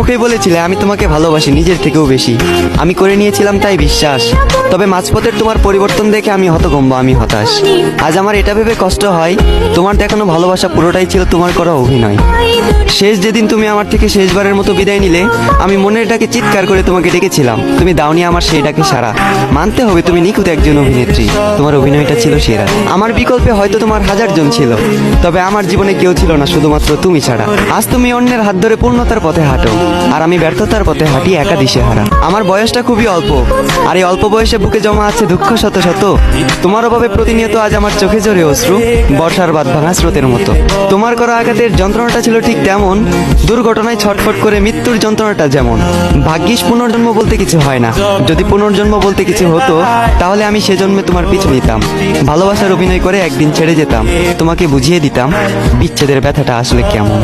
মুখেই বলেছিলে আমি তোমাকে ভালোবাসি নিজের থেকেও বেশি। আমি করে নিয়েছিলাম তাই বিশ্বাস। তবে মাঝপথের তোমার পরিবর্তন দেখে আমি হতভম্ব, আমি হতাশ। আজ আমার এটা ভেবে কষ্ট হয়, তোমার দেখানো ভালোবাসা পুরোটাই ছিল তোমার করা অভিনয়। শেষ যেদিন তুমি আমার থেকে শেষবারের মতো বিদায় নিলে, আমি মনের ডাকে চিৎকার করে তোমাকে ডেকেছিলাম, তুমি দাওনি আমার সেই ডাকে সাড়া। মানতে হবে তুমি নিখুঁত একজন অভিনেত্রী, তোমার অভিনয়টা ছিল সেরা। আমার বিকল্পে হয়তো তোমার হাজার জন ছিল, তবে আমার জীবনে কেউ ছিল না শুধুমাত্র তুমি ছাড়া। আজ তুমি অন্যের হাত ধরে পূর্ণতার পথে হাঁটো, আর আমি ব্যর্থতার পথে হাঁটি একা দিশেহারা। আমার বয়সটা খুবই অল্প, আর এই অল্প বয়সে বুকে জমা আছে দুঃখ শত শত। তোমার অভাবে প্রতিনিয়ত আজ আমার চোখে ঝরে অশ্রু, বর্ষার বাদ ভাঙা স্রোতের মতো। তোমার করা আঘাতের যন্ত্রণাটা ছিল ঠিক তেমন, দুর্ঘটনায় ছটফট করে মৃত্যুর যন্ত্রণাটা যেমন। ভাগ্যিস পুনর্জন্ম বলতে কিছু হয় না, যদি পুনর্জন্ম বলতে কিছু হতো তাহলে আমি সেজন্মে তোমার পিছু নিতাম, ভালোবাসার অভিনয় করে একদিন ছেড়ে যেতাম, তোমাকে বুঝিয়ে দিতাম বিচ্ছেদের ব্যথাটা আসলে কেমন।